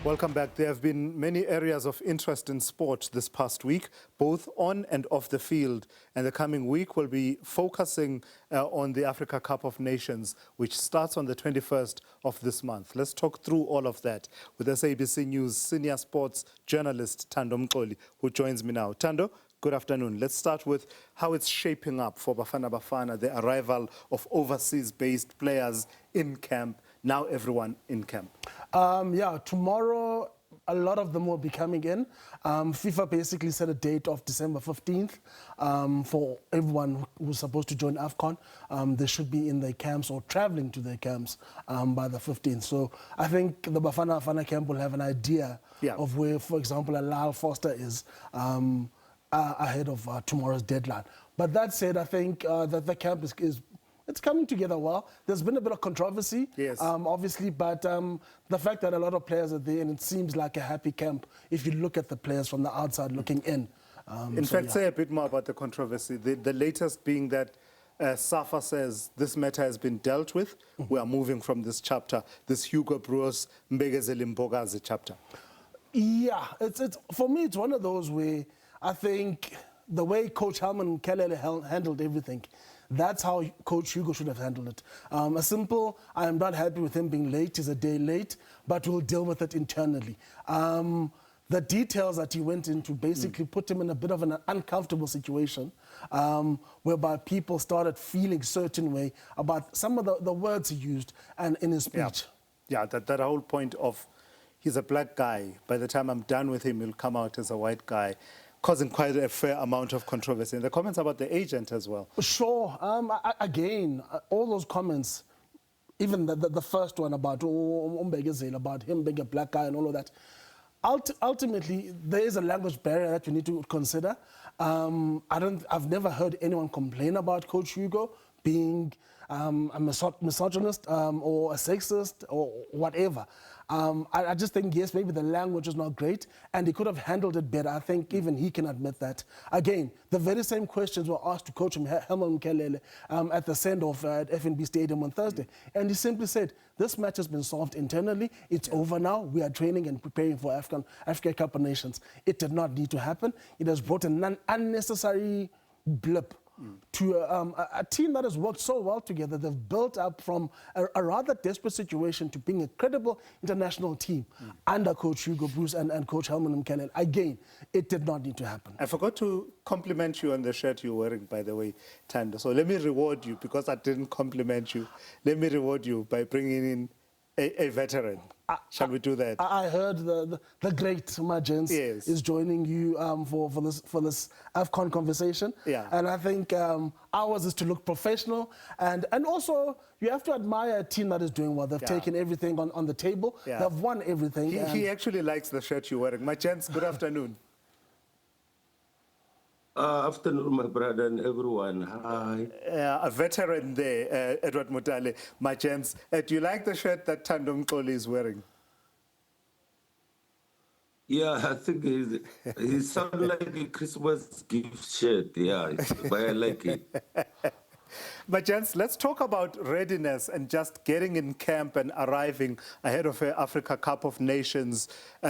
Welcome back. There have been many areas of interest in sport this past week, both on and off the field. And the coming week will be focusing on the Africa Cup of Nations, which starts on the 21st of this month. Let's talk through all of that with SABC News senior sports journalist Thando Mxoli, who joins me now. Thando, good afternoon. Let's start with how it's shaping up for Bafana, the arrival of overseas-based players in camp. Now everyone in camp. Yeah, tomorrow a lot of them will be coming in. FIFA basically set a date of December 15th for everyone who's supposed to join AFCON. They should be in their camps or traveling to their camps by the 15th. So I think the Bafana camp will have an idea of where, for example, Lyle Foster is ahead of tomorrow's deadline. But that said, I think that the camp is it's coming together well. There's been a bit of controversy, obviously, but the fact that a lot of players are there and it seems like a happy camp if you look at the players from the outside looking in. In fact, say a bit more about the controversy. The latest being that SAFA says this matter has been dealt with. We are moving from this chapter, this Hugo Broos Mbegezeli Mbogazi chapter. Yeah, it's for me, it's one of those where I think the way Coach Helman Kelele handled everything, that's how Coach Hugo should have handled it. A simple, I am not happy with him being late, he's a day late, but we'll deal with it internally. The details that he went into basically put him in a bit of an uncomfortable situation whereby people started feeling a certain way about some of the words he used and in his speech. Yeah, that whole point of he's a black guy. By the time I'm done with him, he'll come out as a white guy, causing quite a fair amount of controversy. And the comments about the agent as well. Sure. Again, all those comments, even the first one about Mbegezeli, about him being a black guy and all of that, ultimately, there is a language barrier that you need to consider. I've never heard anyone complain about Coach Hugo being a misogynist or a sexist or whatever. I just think, yes, maybe the language is not great and he could have handled it better. I think even he can admit that. Again, the very same questions were asked to Coach Helman Kelele at the send-off at FNB Stadium on Thursday. And he simply said, this match has been solved internally. It's over now. We are training and preparing for Africa Cup of Nations. It did not need to happen. It has brought an unnecessary blip to a team that has worked so well together. They've built up from a rather desperate situation to being a credible international team under Coach Hugo Broos and Coach Helman Mkelele. Again, it did not need to happen. I forgot to compliment you on the shirt you're wearing, by the way, Thando. So let me reward you, because I didn't compliment you. Let me reward you by bringing in a veteran. Shall we do that? I heard the great Majens is joining you for this AFCON conversation. Yeah. And I think ours is to look professional and also you have to admire a team that is doing well. They've taken everything on the table. They've won everything. He actually likes the shirt you're wearing. Majens, good afternoon. Afternoon, my brother and everyone. Hi. A veteran there, Edward Mutale. Majens, do you like the shirt that Thando Mxoli is wearing? Yeah, I think he sounds like a Christmas gift shirt. Yeah, but I like it. Majens, let's talk about readiness and just getting in camp and arriving ahead of Africa Cup of Nations.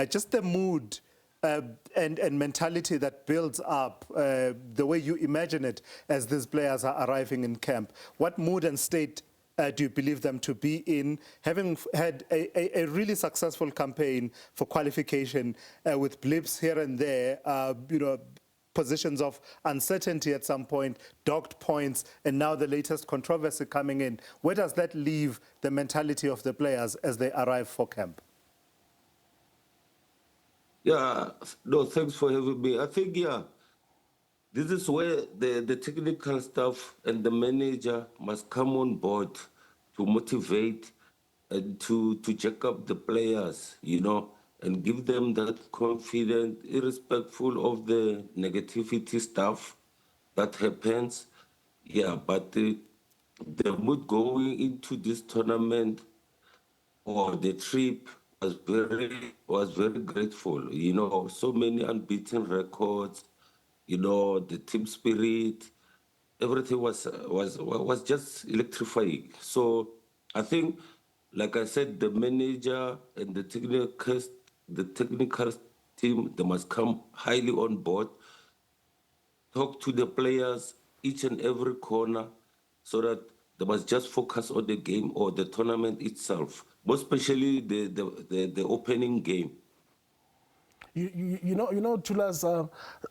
Just the mood and mentality that builds up, the way you imagine it as these players are arriving in camp. What mood and state do you believe them to be in, having had a really successful campaign for qualification with blips here and there, positions of uncertainty at some point, docked points, and now the latest controversy coming in? Where does that leave the mentality of the players as they arrive for camp? Yeah, no, thanks for having me. I think, this is where the technical staff and the manager must come on board to motivate and to jack up the players, and give them that confidence, irrespectful of the negativity stuff that happens. Yeah, but the mood going into this tournament or the trip was very grateful. So many unbeaten records. The team spirit, everything was just electrifying. So I think, like I said, the manager and the the technical team, they must come highly on board, talk to the players each and every corner, so that they must just focus on the game or the tournament itself, most especially the opening game. You know, Chulas,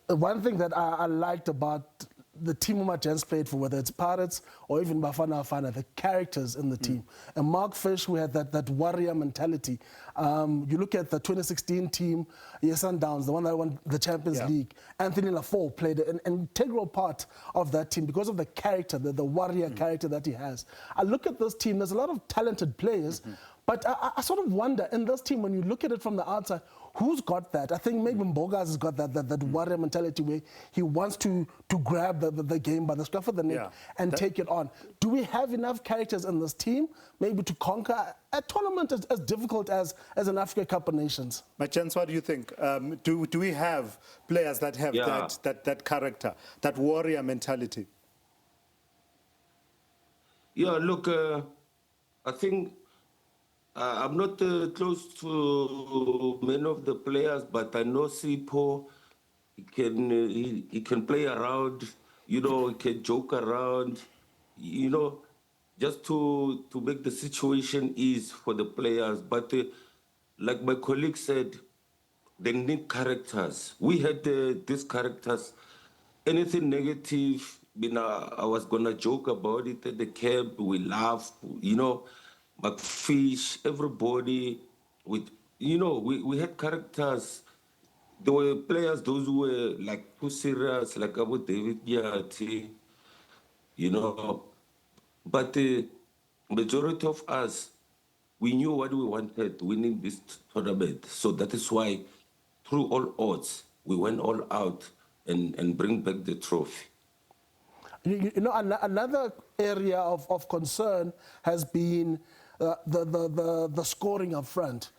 one thing that I liked about the team Umajens played for, whether it's Pirates or even Bafana Bafana, the characters in the team. And Mark Fish, who had that warrior mentality. You look at the 2016 team, Sundowns, the one that won the Champions League. Anthony Lafaux played an integral part of that team because of the character, the warrior character that he has. I look at this team, there's a lot of talented players, but I sort of wonder, in this team, when you look at it from the outside, who's got that? I think maybe Mbogas has got that warrior mentality where he wants to grab the game by the scruff of the neck and take it on. Do we have enough characters in this team maybe to conquer a tournament as difficult as an Africa Cup of Nations? Machens, what do you think? Do we have players that have that character, that warrior mentality? Yeah, look, I think I'm not close to many of the players, but I know Sipo. He can play around, you know, he can joke around, you know, just to make the situation ease for the players. But like my colleague said, they need characters. We had these characters. Anything negative, you know, I was gonna joke about it at the camp. We laugh, you know. McFish, everybody with, you know, we had characters. There were players, those who were like too serious, like Abu David Yati, you know. But the majority of us, we knew what we wanted, winning this tournament. So that is why, through all odds, we went all out and bring back the trophy. You know, another area of concern has been the scoring up front.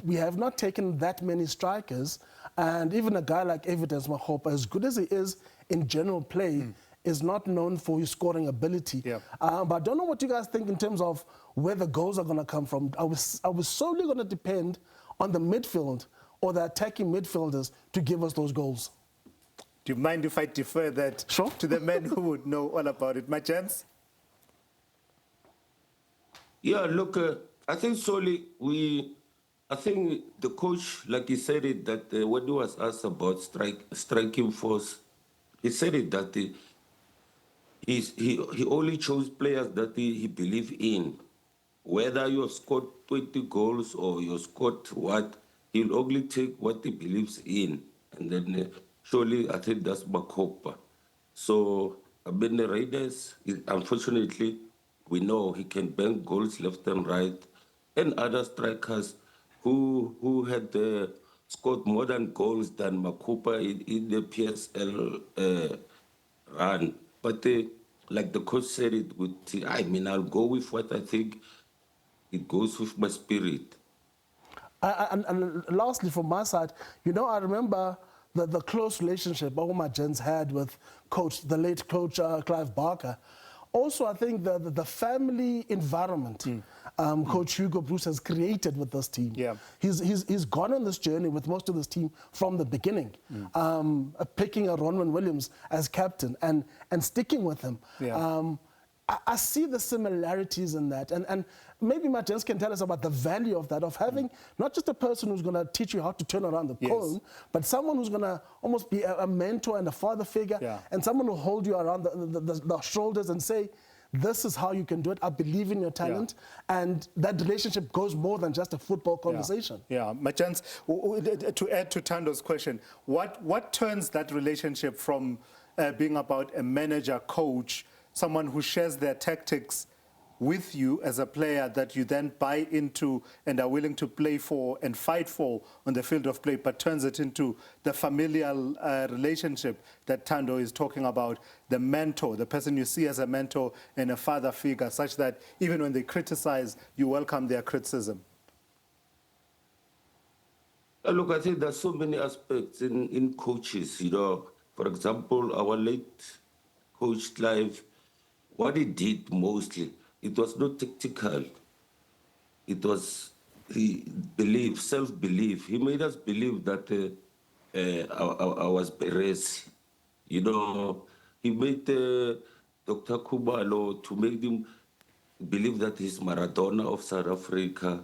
We have not taken that many strikers, and even a guy like Evidence Mahopa, as good as he is in general play, is not known for his scoring ability. But I don't know what you guys think in terms of where the goals are going to come from. I was solely going to depend on the midfield or the attacking midfielders to give us those goals. Do you mind if I defer that to the men who would know all about it? Machens? Yeah, look, I think solely I think the coach, like he said it, that when he was asked about striking force, he said it that he only chose players that he believed in. Whether you have scored 20 goals or you scored what, he'll only take what he believes in. And then surely I think that's Makopa. So, I mean, the Raiders, unfortunately, we know he can bank goals left and right, and other strikers who had scored more than goals than Makupa in the PSL run. But like the coach said it, I mean, I'll go with what I think it goes with my spirit. And lastly, from my side, you know, I remember the close relationship Umajens had with the late coach Clive Barker. Also, I think the family environment Coach Hugo Bruce has created with this team. He's gone on this journey with most of this team from the beginning, picking a Ronwen Williams as captain and sticking with him. I see the similarities in that, and maybe Martins can tell us about the value of that, of having not just a person who's going to teach you how to turn around the cone, but someone who's going to almost be a mentor and a father figure, and someone who hold you around the shoulders and say, this is how you can do it, I believe in your talent, and that relationship goes more than just a football conversation. Martins, to add to Thando's question, what turns that relationship from being about a manager, coach, someone who shares their tactics with you as a player that you then buy into and are willing to play for and fight for on the field of play, but turns it into the familial relationship that Thando is talking about, the mentor, the person you see as a mentor and a father figure, such that even when they criticize, you welcome their criticism? Look, I think there's so many aspects in coaches, you know. For example, our late coach Clive, what he did mostly, it was not tactical. It was he believe, self-belief. He made us believe that I was Perez. You know, he made Dr. Kubalo to make him believe that he's Maradona of South Africa.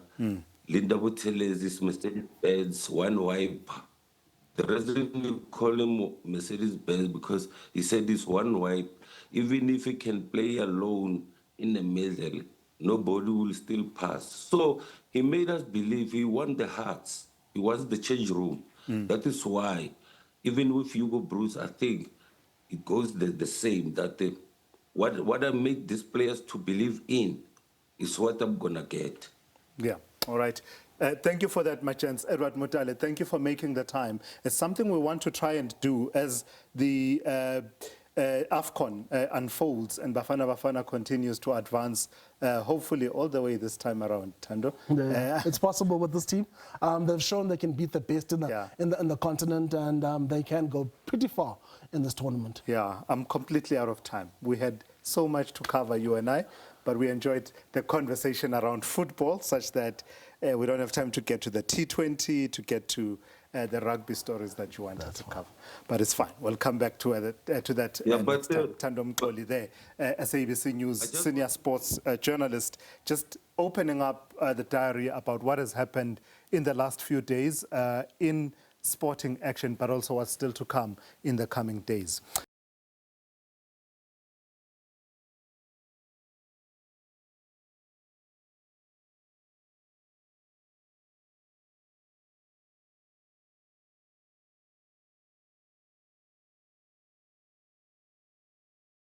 Linda Buthelezi is Mercedes-Benz, one wipe. The resident call him Mercedes-Benz because he said this one wipe, even if he can play alone in the middle, nobody will still pass. So he made us believe he won the hearts. He was the change room. That is why, even with Hugo Bruce, I think it goes the same, that what I made these players to believe in is what I'm going to get. Yeah, all right. Thank you for that, my chance. Edward Mutale, thank you for making the time. It's something we want to try and do as the AFCON unfolds and Bafana Bafana continues to advance, hopefully all the way this time around, Thando. Yeah, it's possible with this team. They've shown they can beat the best in the continent, and they can go pretty far in this tournament. Yeah, I'm completely out of time. We had so much to cover, you and I, but we enjoyed the conversation around football such that we don't have time to get to the T20, to get to the rugby stories that you wanted to cover. But it's fine. We'll come back to that next time. Thando Mxoli there, SABC News senior sports journalist, just opening up the diary about what has happened in the last few days in sporting action, but also what's still to come in the coming days.